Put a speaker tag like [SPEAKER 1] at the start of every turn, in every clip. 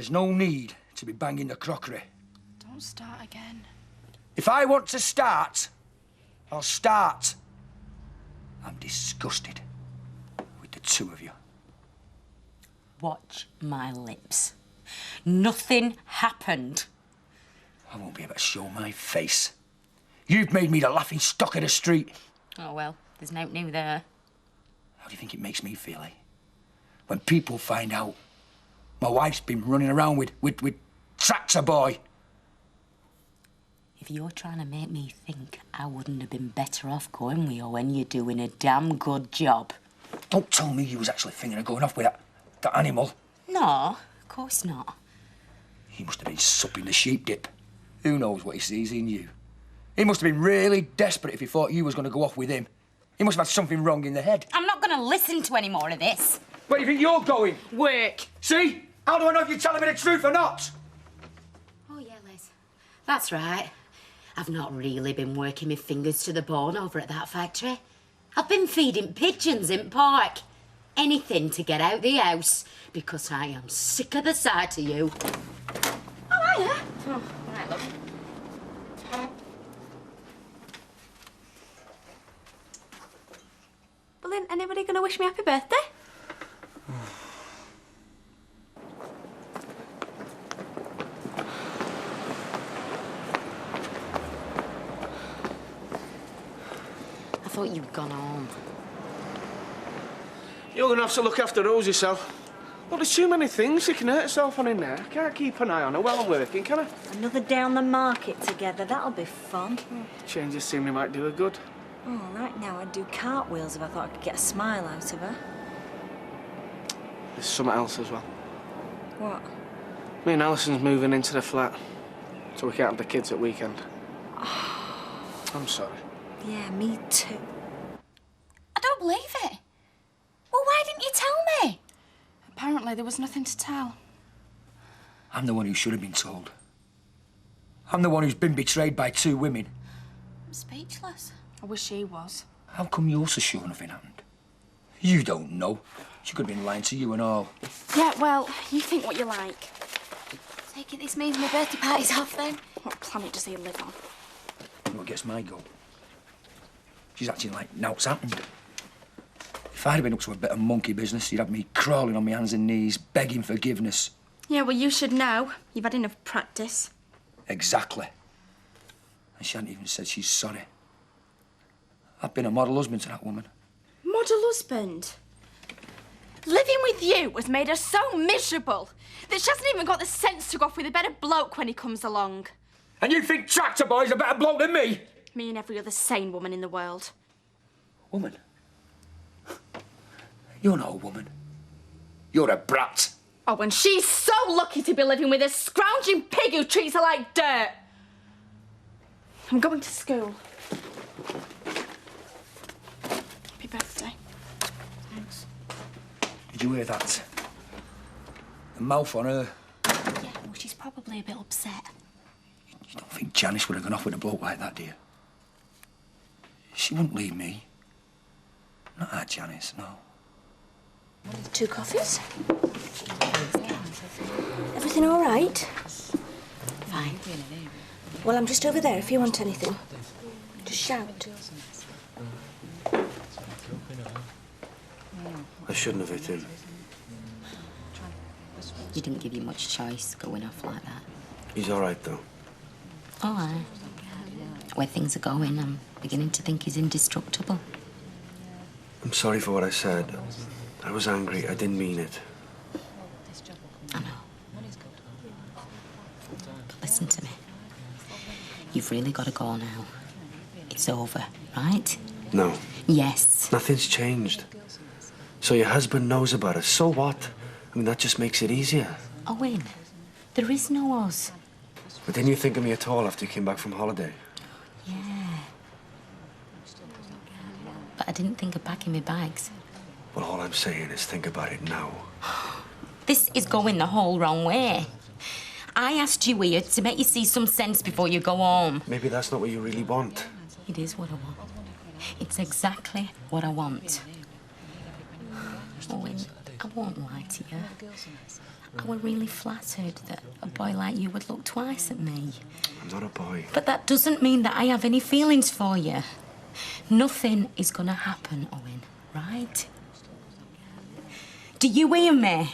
[SPEAKER 1] There's no need to be banging the crockery.
[SPEAKER 2] Don't start again.
[SPEAKER 1] If I want to start, I'll start. I'm disgusted with the two of you.
[SPEAKER 3] Watch my lips. Nothing happened.
[SPEAKER 1] I won't be able to show my face. You've made me the laughing stock of the street.
[SPEAKER 3] Oh, well, there's no new there.
[SPEAKER 1] How do you think it makes me feel, eh? When people find out my wife's been running around with Tractor Boy.
[SPEAKER 3] If you're trying to make me think I wouldn't have been better off going with you when you're doing a damn good job.
[SPEAKER 1] Don't tell me you was actually thinking of going off with that animal.
[SPEAKER 3] No, of course not.
[SPEAKER 1] He must have been supping the sheep dip. Who knows what he sees in you? He must have been really desperate if he thought you was going to go off with him. He must have had something wrong in the head.
[SPEAKER 3] I'm not going to listen to any more of this.
[SPEAKER 1] Where do you think you're going?
[SPEAKER 3] Work.
[SPEAKER 1] See? How do I know if you're telling me the truth or not?
[SPEAKER 3] Oh, yeah, Liz. That's right. I've not really been working my fingers to the bone over at that factory. I've been feeding pigeons in park. Anything to get out the house, because I am sick of the sight of you. Oh, hiya. Oh, right, look.
[SPEAKER 2] Well, ain't anybody going to wish me happy birthday?
[SPEAKER 3] I thought you'd gone home.
[SPEAKER 4] You're going to have to look after Rose yourself. Well, there's too many things she can hurt herself on in there. I can't keep an eye on her while I'm working, can I?
[SPEAKER 5] Another day on the market together, that'll be fun.
[SPEAKER 4] Change of scenery might do her good.
[SPEAKER 5] Oh, right now I'd do cartwheels if I thought I could get a smile out of her.
[SPEAKER 4] There's something else as well.
[SPEAKER 5] What?
[SPEAKER 4] Me and Alison's moving into the flat, so we can't have the kids at weekend. I'm sorry.
[SPEAKER 5] Yeah, me too.
[SPEAKER 2] I don't believe it. Well, why didn't you tell me? Apparently there was nothing to tell.
[SPEAKER 1] I'm the one who should have been told. I'm the one who's been betrayed by two women.
[SPEAKER 2] I'm speechless. I wish she was.
[SPEAKER 1] How come you're so sure nothing happened? You don't know. She could have been lying to you and all.
[SPEAKER 2] Yeah, well, you think what you like. Take it this means my birthday party's off then. What planet does he live on?
[SPEAKER 1] What gets my goat? She's acting like nout's happened. If I'd have been up to a bit of monkey business, you'd have me crawling on my hands and knees, begging forgiveness.
[SPEAKER 2] Yeah, well, you should know. You've had enough practice.
[SPEAKER 1] Exactly. And she hadn't even said she's sorry. I've been a model husband to that woman.
[SPEAKER 2] Model husband? Living with you has made her so miserable that she hasn't even got the sense to go off with a better bloke when he comes along.
[SPEAKER 1] And you think Tractor Boy's a better bloke than me?
[SPEAKER 2] Me and every other sane woman in the world.
[SPEAKER 1] Woman? You're not a woman. You're a brat.
[SPEAKER 2] Oh, and she's so lucky to be living with a scrounging pig who treats her like dirt. I'm going to school. Happy birthday. Thanks.
[SPEAKER 1] Did you hear that? The mouth on her.
[SPEAKER 2] Yeah, well, she's probably a bit upset.
[SPEAKER 1] You don't think Janice would have gone off with a bloke like that, do you? She wouldn't leave me. Not that Janice, no.
[SPEAKER 5] 2 coffees? Everything all right?
[SPEAKER 3] Fine.
[SPEAKER 5] Well, I'm just over there if you want anything. Just shout.
[SPEAKER 6] I shouldn't have hit him.
[SPEAKER 3] You didn't give you much choice going off like that.
[SPEAKER 6] He's all right, though.
[SPEAKER 3] All right. Where things are going, I'm beginning to think he's indestructible.
[SPEAKER 6] I'm sorry for what I said. I was angry. I didn't mean it.
[SPEAKER 3] I know. But listen to me. You've really got to go now. It's over, right?
[SPEAKER 6] No.
[SPEAKER 3] Yes.
[SPEAKER 6] Nothing's changed. So your husband knows about us. So what? I mean, that just makes it easier.
[SPEAKER 3] Owen, there is no us.
[SPEAKER 6] But didn't you think of me at all after you came back from holiday?
[SPEAKER 3] Yeah. But I didn't think of packing my bags.
[SPEAKER 6] Well, all I'm saying is think about it now.
[SPEAKER 3] This is going the whole wrong way. I asked you here to make you see some sense before you go home.
[SPEAKER 6] Maybe that's not what you really want.
[SPEAKER 3] It is what I want. It's exactly what I want. Owen, I won't lie to you. I were really flattered that a boy like you would look twice at me.
[SPEAKER 6] I'm not a boy.
[SPEAKER 3] But that doesn't mean that I have any feelings for you. Nothing is gonna happen, Owen, right? Do you hear me?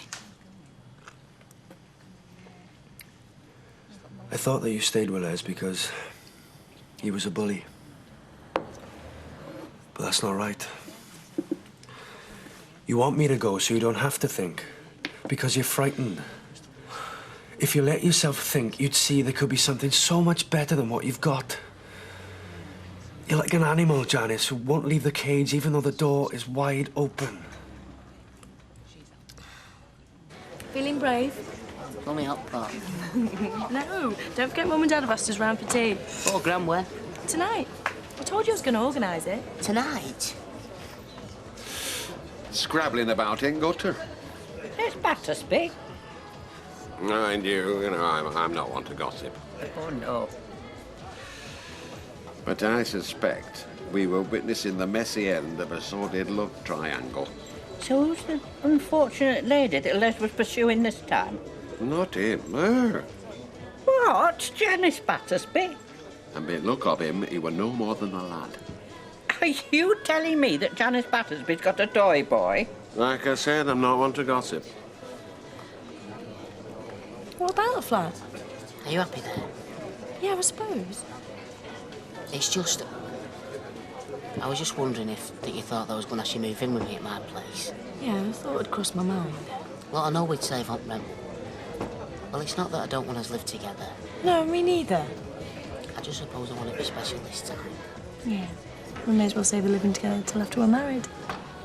[SPEAKER 6] I thought that you stayed with Les because he was a bully. But that's not right. You want me to go so you don't have to think. Because you're frightened. If you let yourself think, you'd see there could be something so much better than what you've got. You're like an animal, Janice, who won't leave the cage even though the door is wide open.
[SPEAKER 5] Feeling brave?
[SPEAKER 3] Only up, Pop.
[SPEAKER 5] No, don't forget Mum and Dad have asked us round for tea.
[SPEAKER 3] $4 when?
[SPEAKER 5] Tonight. I told you I was going to organise it.
[SPEAKER 3] Tonight?
[SPEAKER 7] Scrabbling about in gutter.
[SPEAKER 8] It's Battersby.
[SPEAKER 7] Mind you know, I'm not one to gossip.
[SPEAKER 8] Oh, no.
[SPEAKER 7] But I suspect we were witnessing the messy end of a sordid love triangle.
[SPEAKER 8] So who's the unfortunate lady that Les was pursuing this time?
[SPEAKER 7] Not him, her.
[SPEAKER 8] What? Janice Battersby?
[SPEAKER 7] And by the look of him, he were no more than a lad.
[SPEAKER 8] Are you telling me that Janice Battersby's got a toy boy?
[SPEAKER 7] Like I said, I'm not one to gossip.
[SPEAKER 5] What about the flat?
[SPEAKER 3] Are you happy there?
[SPEAKER 5] Yeah, I suppose.
[SPEAKER 3] It's just... I was just wondering if you thought that I was going to actually move in with me at my place.
[SPEAKER 5] Yeah, I thought it'd cross my mind.
[SPEAKER 3] Well, I know we'd save on rent. Well, it's not that I don't want us to live together.
[SPEAKER 5] No, me neither.
[SPEAKER 3] I just suppose I want it to be special this time.
[SPEAKER 5] Yeah. We may as well save the living together till after we're married.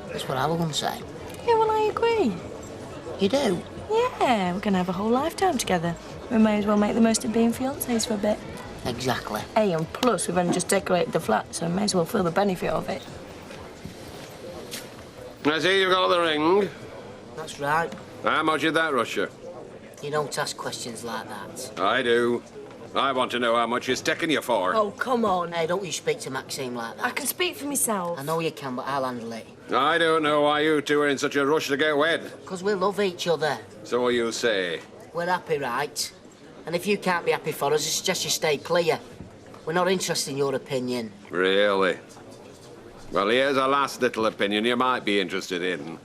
[SPEAKER 3] That's what I was going to say.
[SPEAKER 5] Yeah, well, I agree.
[SPEAKER 3] You do?
[SPEAKER 5] Yeah, we're going to have a whole lifetime together. We may as well make the most of being fiancés for a bit.
[SPEAKER 3] Exactly.
[SPEAKER 5] Hey, and plus, we've only just decorated the flat, so we may as well feel the benefit of it.
[SPEAKER 7] I see you've got the ring.
[SPEAKER 3] That's right.
[SPEAKER 7] How much did that rush you?
[SPEAKER 3] You don't ask questions like that.
[SPEAKER 7] I do. I want to know how much it's taking you for.
[SPEAKER 5] Oh, come on.
[SPEAKER 3] Hey, don't you speak to Maxine like that.
[SPEAKER 5] I can speak for myself.
[SPEAKER 3] I know you can, but I'll handle it.
[SPEAKER 7] I don't know why you two are in such a rush to get wed.
[SPEAKER 3] Because we love each other.
[SPEAKER 7] So you say.
[SPEAKER 3] We're happy, right? And if you can't be happy for us, I suggest you stay clear. We're not interested in your opinion.
[SPEAKER 7] Really? Well, here's a last little opinion you might be interested in.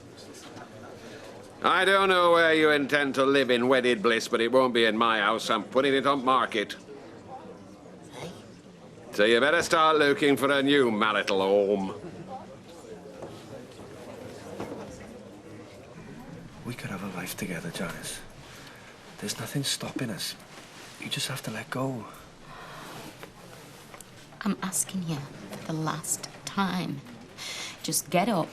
[SPEAKER 7] I don't know where you intend to live in wedded bliss, but it won't be in my house. I'm putting it on market.
[SPEAKER 3] Hey?
[SPEAKER 7] So you better start looking for a new marital home.
[SPEAKER 6] We could have a life together, Janice. There's nothing stopping us. You just have to let go.
[SPEAKER 3] I'm asking you for the last time. Just get up,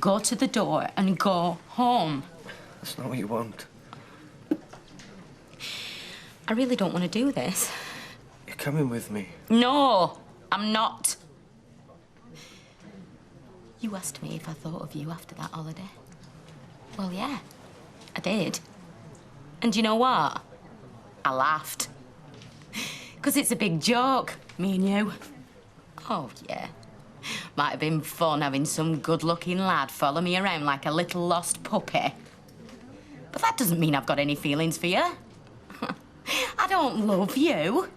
[SPEAKER 3] go to the door, and go home.
[SPEAKER 6] That's not what you want.
[SPEAKER 3] I really don't want to do this.
[SPEAKER 6] You're coming with me.
[SPEAKER 3] No, I'm not. You asked me if I thought of you after that holiday. Well, yeah, I did. And you know what? I laughed. Because it's a big joke, me and you. Oh, yeah. Might have been fun having some good-looking lad follow me around like a little lost puppy. But that doesn't mean I've got any feelings for you. I don't love you.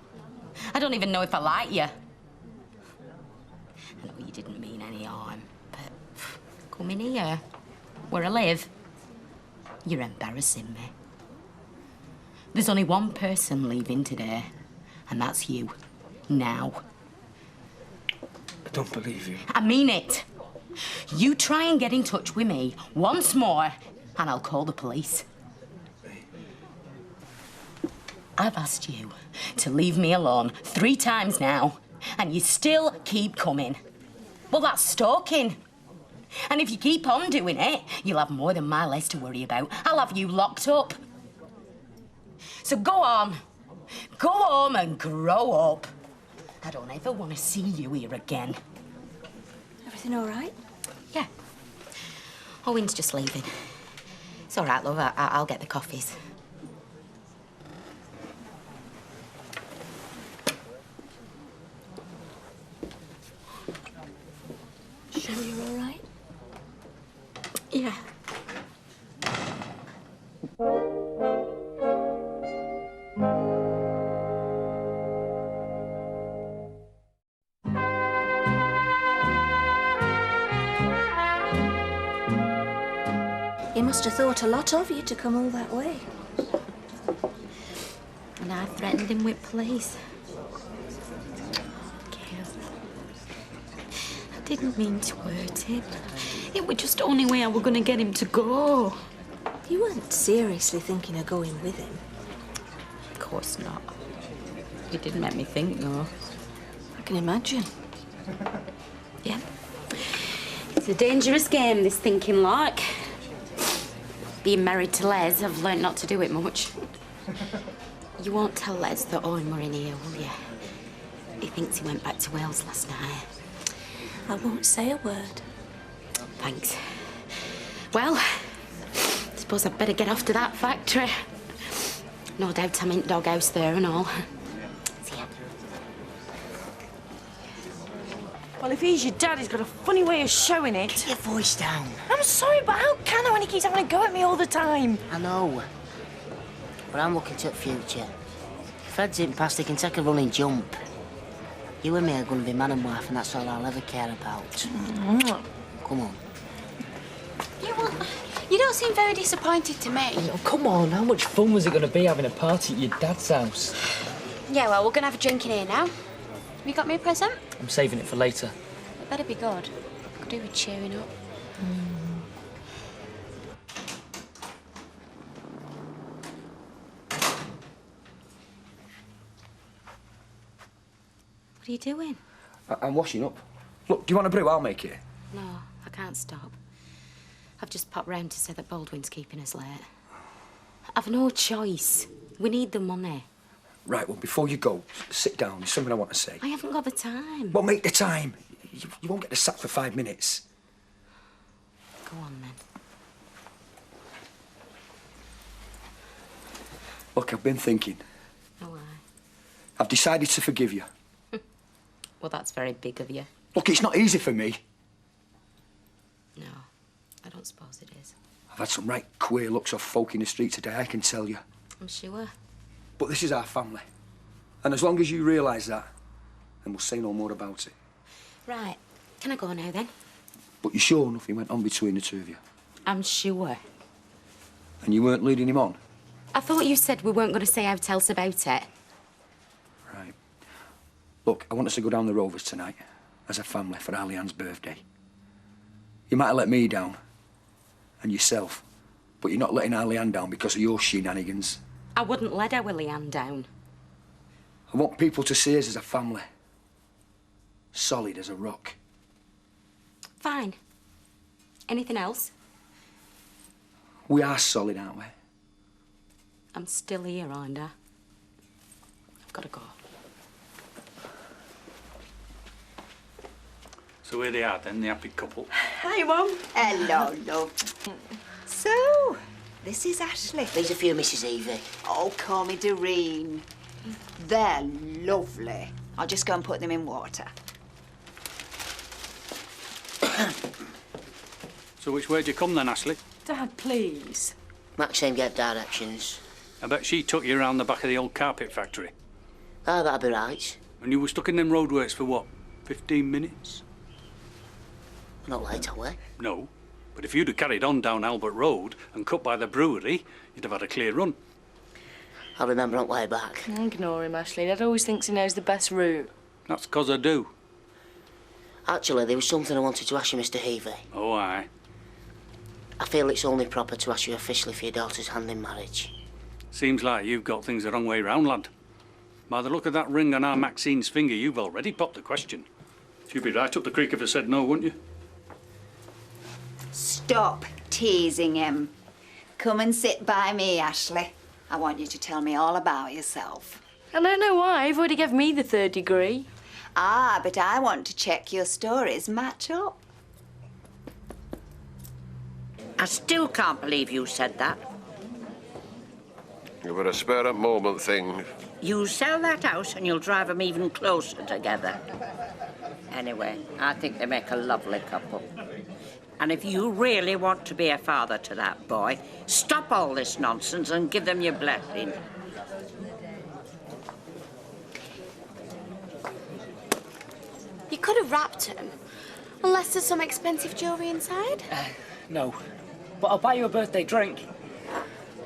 [SPEAKER 3] I don't even know if I like you. I know you didn't mean any harm, but come in here, where I live. You're embarrassing me. There's only one person leaving today, and that's you. Now.
[SPEAKER 6] I don't believe you.
[SPEAKER 3] I mean it. You try and get in touch with me once more, and I'll call the police. I've asked you to leave me alone 3 times now, and you still keep coming. Well, that's stalking. And if you keep on doing it, you'll have more than my Les to worry about. I'll have you locked up. So go on. Go home and grow up. I don't ever want to see you here again.
[SPEAKER 5] Everything all right?
[SPEAKER 3] Yeah. Owen's just leaving. It's all right, love. I'll get the coffees.
[SPEAKER 5] Sure you're all right?
[SPEAKER 3] Yeah.
[SPEAKER 5] They must have thought a lot of you to come all that way.
[SPEAKER 3] And I threatened him with police. I didn't mean to hurt him. It was just the only way I was going to get him to go.
[SPEAKER 5] You weren't seriously thinking of going with him?
[SPEAKER 3] Of course not. It didn't make me think, though.
[SPEAKER 5] I can imagine.
[SPEAKER 3] Yeah. It's a dangerous game, this thinking like. Being married to Les, I've learnt not to do it much. You won't tell Les that Owen were in here, will you? He thinks he went back to Wales last night.
[SPEAKER 5] I won't say a word.
[SPEAKER 3] Thanks. Well, I suppose I'd better get off to that factory. No doubt I'm in doghouse there and all. See ya.
[SPEAKER 9] Well, if he's your dad, he's got a funny way of showing it.
[SPEAKER 10] Get your voice down.
[SPEAKER 9] I'm sorry, but how can I when he keeps having a go at me all the time?
[SPEAKER 10] I know. But I'm looking to the future. If Fred's in past, he can take a running jump. You and me are going to be man and wife, and that's all I'll ever care about. Come on.
[SPEAKER 2] You don't seem very disappointed to me.
[SPEAKER 11] Oh, come on, how much fun was it going to be having a party at your dad's house?
[SPEAKER 2] Yeah, well, we're going to have a drink in here now. Have you got me a present?
[SPEAKER 11] I'm saving it for later.
[SPEAKER 2] It better be good. Could do with cheering up.
[SPEAKER 3] What are you doing?
[SPEAKER 1] I'm washing up. Look, do you want a brew? I'll make it.
[SPEAKER 3] No, I can't stop. I've just popped round to say that Baldwin's keeping us late. I've no choice. We need the money.
[SPEAKER 1] Right, well, before you go, sit down. There's something I want to say.
[SPEAKER 3] I haven't got the time.
[SPEAKER 1] Well, make the time. You won't get the sack for 5 minutes.
[SPEAKER 3] Go on, then.
[SPEAKER 1] Look, I've been thinking.
[SPEAKER 3] Oh, aye.
[SPEAKER 1] I've decided to forgive you.
[SPEAKER 3] Well, that's very big of you.
[SPEAKER 1] Look, it's not easy for me.
[SPEAKER 3] No, I don't suppose it is.
[SPEAKER 1] I've had some right queer looks off folk in the street today, I can tell you.
[SPEAKER 3] I'm sure.
[SPEAKER 1] But this is our family. And as long as you realise that, then we'll say no more about it.
[SPEAKER 3] Right. Can I go now, then?
[SPEAKER 1] But you're sure nothing went on between the two of you?
[SPEAKER 3] I'm sure.
[SPEAKER 1] And you weren't leading him on?
[SPEAKER 3] I thought you said we weren't going to say out else about it.
[SPEAKER 1] Right. Look, I want us to go down the Rovers tonight, as a family, for our Leanne's birthday. You might have let me down, and yourself, but you're not letting our Leanne down because of your shenanigans.
[SPEAKER 3] I wouldn't let our Leanne down.
[SPEAKER 1] I want people to see us as a family. Solid as a rock.
[SPEAKER 3] Fine. Anything else?
[SPEAKER 1] We are solid, aren't we?
[SPEAKER 3] I'm still here, aren't I? I've got to go.
[SPEAKER 12] So here they are then, the happy couple.
[SPEAKER 8] Hi, Mum.
[SPEAKER 13] Hello, love. So, this is Ashley.
[SPEAKER 10] There's a few, Mrs. Evie.
[SPEAKER 13] Oh, call me Doreen. They're lovely. I'll just go and put them in water.
[SPEAKER 12] So which way do you come then, Ashley?
[SPEAKER 8] Dad, please.
[SPEAKER 10] Maxine gave directions.
[SPEAKER 12] I bet she took you around the back of the old carpet factory.
[SPEAKER 10] Oh, that'll be right.
[SPEAKER 12] And you were stuck in them roadworks for what, 15 minutes?
[SPEAKER 10] Not late, are we?
[SPEAKER 12] No. But if you'd have carried on down Albert Road and cut by the brewery, you'd have had a clear run.
[SPEAKER 10] I'll remember on the way back.
[SPEAKER 9] Ignore him, Ashley. Dad always thinks he knows the best route.
[SPEAKER 12] That's 'cause I do.
[SPEAKER 10] Actually, there was something I wanted to ask you, Mr. Heavey.
[SPEAKER 12] Oh, aye.
[SPEAKER 10] I feel it's only proper to ask you officially for your daughter's hand in marriage.
[SPEAKER 12] Seems like you've got things the wrong way round, lad. By the look of that ring on our Maxine's finger, you've already popped the question. You'd be right up the creek if I said no, wouldn't you?
[SPEAKER 13] Stop teasing him. Come and sit by me, Ashley. I want you to tell me all about yourself.
[SPEAKER 9] I don't know why. You've already given me the 3rd degree.
[SPEAKER 13] Ah, but I want to check your stories match up.
[SPEAKER 8] I still can't believe you said that.
[SPEAKER 7] It were a spur-of-moment thing.
[SPEAKER 8] You sell that house and you'll drive them even closer together. Anyway, I think they make a lovely couple. And if you really want to be a father to that boy, stop all this nonsense and give them your blessing.
[SPEAKER 2] You could have wrapped him. Unless there's some expensive jewellery inside.
[SPEAKER 11] No. but I'll buy you a birthday drink.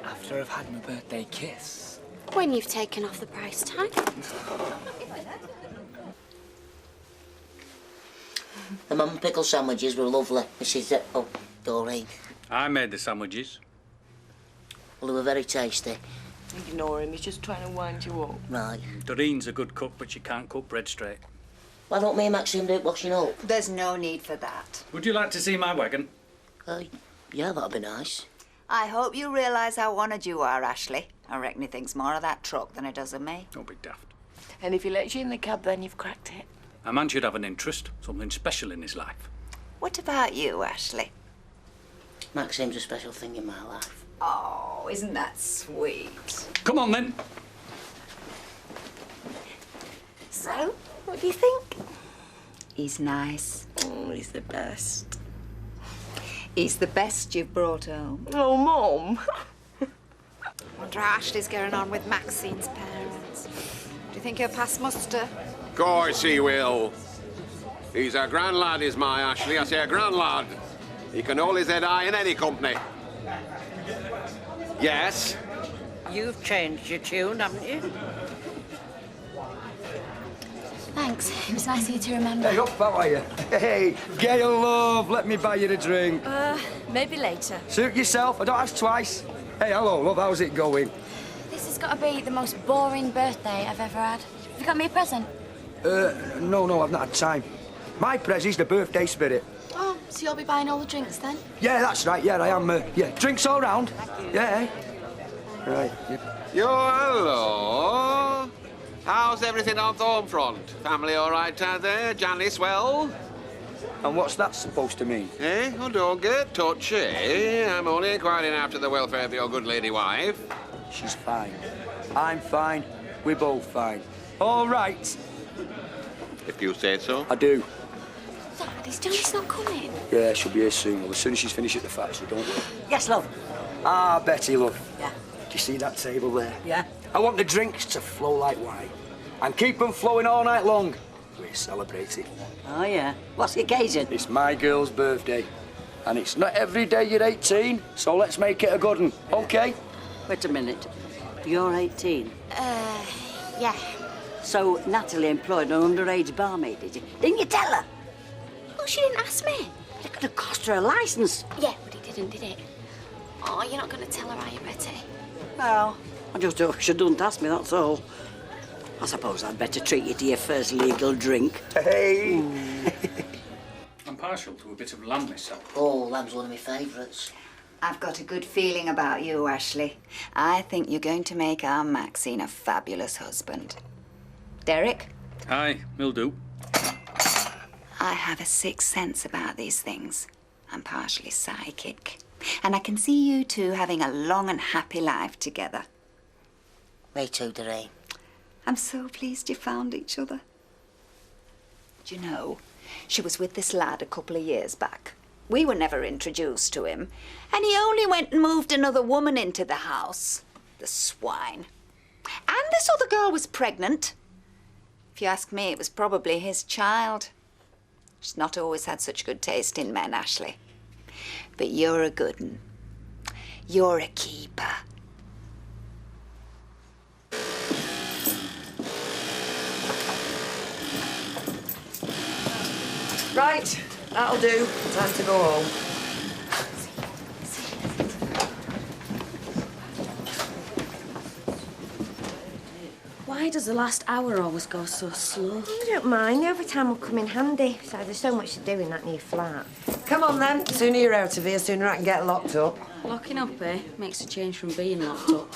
[SPEAKER 11] After I've had my birthday kiss.
[SPEAKER 2] When you've taken off the price tag.
[SPEAKER 10] The mum pickle sandwiches were lovely, Mrs. Doreen.
[SPEAKER 12] I made the sandwiches.
[SPEAKER 10] Well, they were very tasty.
[SPEAKER 9] Ignore him, he's just trying to wind you up.
[SPEAKER 10] Right.
[SPEAKER 12] Doreen's a good cook, but she can't cook bread straight.
[SPEAKER 10] Why don't me and Maxine do it washing up?
[SPEAKER 13] There's no need for that.
[SPEAKER 12] Would you like to see my wagon?
[SPEAKER 10] Yeah, that'd be nice.
[SPEAKER 13] I hope you realise how honoured you are, Ashley. I reckon he thinks more of that truck than he does of me.
[SPEAKER 12] Don't be daft.
[SPEAKER 9] And if he lets you in the cab, then you've cracked it.
[SPEAKER 12] A man should have an interest, something special in his life.
[SPEAKER 13] What about you, Ashley?
[SPEAKER 10] Maxine's a special thing in my life.
[SPEAKER 13] Oh, isn't that sweet?
[SPEAKER 12] Come on, then.
[SPEAKER 13] So, what do you think? He's nice.
[SPEAKER 9] Oh, he's the best.
[SPEAKER 13] He's the best you've brought home.
[SPEAKER 9] Oh, Mum.
[SPEAKER 13] Wonder how Ashley's getting on with Maxine's parents. Do you think he'll pass muster?
[SPEAKER 7] Of course he will. He's a grand lad, is my Ashley. I say a grand lad. He can hold his head high in any company. Yes?
[SPEAKER 8] You've changed your tune, haven't you?
[SPEAKER 2] Thanks. It was nice of you to remember.
[SPEAKER 1] Hey, up, how are you? Hey, Gail, love, let me buy you a drink.
[SPEAKER 5] Maybe later.
[SPEAKER 1] Suit yourself, I don't ask twice. Hey, hello, love, how's it going?
[SPEAKER 2] This has got to be the most boring birthday I've ever had. Have you got me a present?
[SPEAKER 1] No, I've not had time. My prezzy's the birthday spirit.
[SPEAKER 2] Oh, so you'll be buying all the drinks then?
[SPEAKER 1] Yeah, that's right, yeah, I am. Yeah, drinks all round. Yeah, right. Yeah.
[SPEAKER 7] Yo, hello. How's everything on the home front? Family all right out there? Janice well?
[SPEAKER 1] And what's that supposed to mean?
[SPEAKER 7] Eh? Oh, don't get touchy. I'm only inquiring after the welfare of your good lady wife.
[SPEAKER 1] She's fine. I'm fine. We're both fine. All right.
[SPEAKER 7] If you say so.
[SPEAKER 1] I do.
[SPEAKER 2] Dad, is Janice not coming?
[SPEAKER 1] Yeah, she'll be here soon, love. As soon as she's finished at the factory, don't worry.
[SPEAKER 10] Yes, love.
[SPEAKER 1] Ah, Betty, love.
[SPEAKER 10] Yeah.
[SPEAKER 1] Do you see that table there?
[SPEAKER 10] Yeah.
[SPEAKER 1] I want the drinks to flow like wine. And keep them flowing all night long. We're celebrating.
[SPEAKER 10] Oh, yeah. What's the occasion?
[SPEAKER 1] It's my girl's birthday. And it's not every day you're 18, so let's make it a good one, OK?
[SPEAKER 14] Wait a minute. You're 18?
[SPEAKER 2] Yeah.
[SPEAKER 14] So Natalie employed an underage barmaid, did you? Didn't you tell her?
[SPEAKER 2] Well, she didn't ask me.
[SPEAKER 14] It could have cost her a licence.
[SPEAKER 2] Yeah, but it didn't, did it? Oh, you're not going to tell her, are you, Betty?
[SPEAKER 14] Well, I just hope she don't ask me, that's all. I suppose I'd better treat you to your first legal drink.
[SPEAKER 1] Hey!
[SPEAKER 12] I'm partial to a bit of lamb myself.
[SPEAKER 10] Oh, lamb's one of my favourites.
[SPEAKER 13] I've got a good feeling about you, Ashley. I think you're going to make our Maxine a fabulous husband. Derek?
[SPEAKER 12] Aye, will do.
[SPEAKER 13] I have a sixth sense about these things. I'm partially psychic. And I can see you two having a long and happy life together.
[SPEAKER 10] Me too, Doreen.
[SPEAKER 13] I'm so pleased you found each other. Do you know, she was with this lad a couple of years back. We were never introduced to him. And he only went and moved another woman into the house. The swine. And this other girl was pregnant. If you ask me, it was probably his child. She's not always had such good taste in men, Ashley. But you're a good one. You're a keeper.
[SPEAKER 9] Right, that'll do. Time to go home.
[SPEAKER 5] Why does the last hour always go so slow?
[SPEAKER 15] I don't mind. The overtime will come in handy. So there's so much to do in that new flat. Come on, then. The sooner you're out of here, sooner I can get locked up.
[SPEAKER 5] Locking up, eh? Makes a change from being locked up.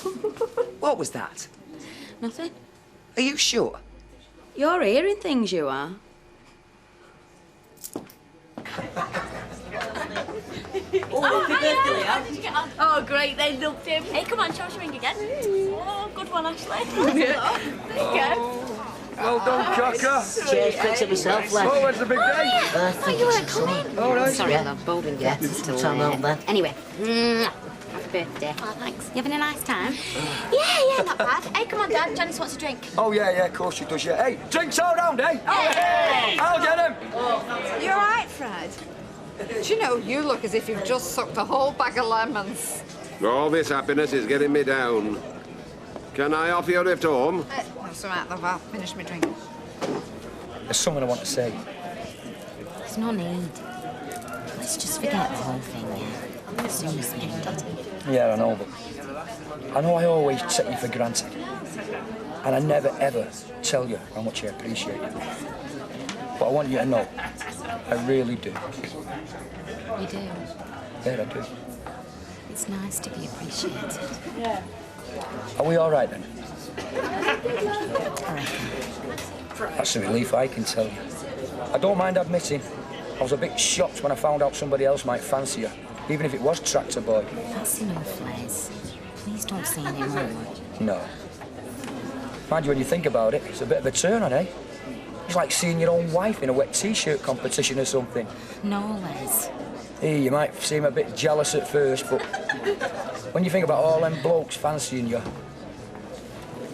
[SPEAKER 9] What was that?
[SPEAKER 5] Nothing.
[SPEAKER 9] Are you sure?
[SPEAKER 5] You're hearing things, you are.
[SPEAKER 2] Oh, hiya! How did you get on? Oh, great, they loved him. Hey, come on, show us your ring again. Oh, good one, Ashley. There you go.
[SPEAKER 1] Well done, Cocker.
[SPEAKER 10] Cheers, quick myself, lad.
[SPEAKER 1] Oh, when's the big day?
[SPEAKER 2] Oh, you weren't coming.
[SPEAKER 1] Oh, nice.
[SPEAKER 10] Sorry, I love Bowden yet. It's still on then.
[SPEAKER 2] Anyway, happy birthday. Oh, thanks. You having a nice time? Yeah, not bad. Hey, come on, Dad. Janice wants a drink.
[SPEAKER 1] Oh, yeah, of course she does, yeah. Hey, drinks all round, eh?
[SPEAKER 2] Hey!
[SPEAKER 1] I'll get him.
[SPEAKER 15] You all right, Fred?
[SPEAKER 16] Do you know, you look as if you've just sucked a whole bag of lemons.
[SPEAKER 7] All this happiness is getting me down. Can I offer you a lift home?
[SPEAKER 16] That's all right, love. I'll finish my drink.
[SPEAKER 1] There's something I want to say.
[SPEAKER 3] There's no need. Let's just forget the whole thing, yeah? As soon as we end it.
[SPEAKER 1] Yeah, I know, but I know I always take you for granted. And I never, ever tell you how much I appreciate you. But I want you to know, I really do.
[SPEAKER 3] You do?
[SPEAKER 1] Yeah, I do.
[SPEAKER 3] It's nice to be appreciated.
[SPEAKER 1] Yeah. Are we all right, then?
[SPEAKER 3] I reckon.
[SPEAKER 1] That's a relief, I can tell you. I don't mind admitting, I was a bit shocked when I found out somebody else might fancy you, even if it was Tractor Boy.
[SPEAKER 3] That's enough, Les. Please don't say any more.
[SPEAKER 1] No. Mind you, when you think about it, it's a bit of a turn on, eh? It's like seeing your own wife in a wet T-shirt competition or something.
[SPEAKER 3] No, Les.
[SPEAKER 1] Hey, you might seem a bit jealous at first, but when you think about all them blokes fancying you,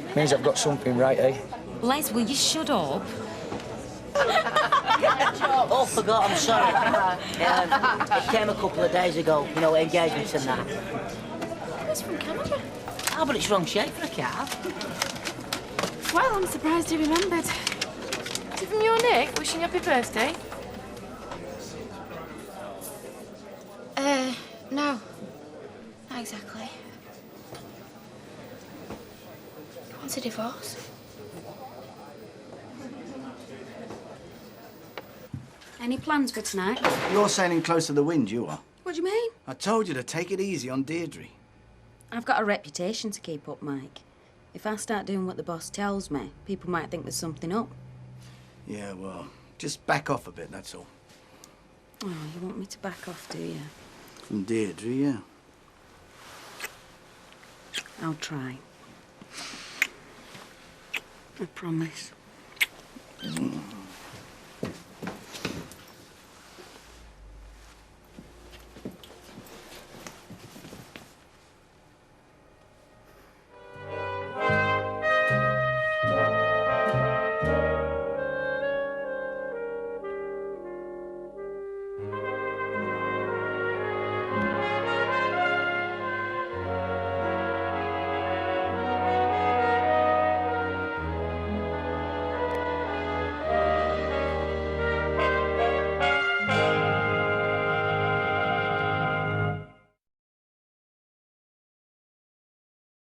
[SPEAKER 1] it means I've got something right, eh?
[SPEAKER 3] Les, will you shut up?
[SPEAKER 10] Oh, forgot, I'm sorry. It came a couple of days ago, you know, engagements and that.
[SPEAKER 2] It's from Canada.
[SPEAKER 10] Ah, but it's wrong shape for a car.
[SPEAKER 2] Well, I'm surprised you remembered. Is it from your Nick wishing you happy birthday? No. Not exactly. He wants a divorce.
[SPEAKER 17] Any plans for tonight?
[SPEAKER 18] You're sailing close to the wind, you are.
[SPEAKER 17] What do you mean?
[SPEAKER 18] I told you to take it easy on Deirdre.
[SPEAKER 17] I've got a reputation to keep up, Mike. If I start doing what the boss tells me, people might think there's something up.
[SPEAKER 18] Yeah, well, just back off a bit, that's all.
[SPEAKER 17] Oh, you want me to back off, do you?
[SPEAKER 18] From Deirdre, yeah.
[SPEAKER 17] I'll try. I promise.
[SPEAKER 18] Mm.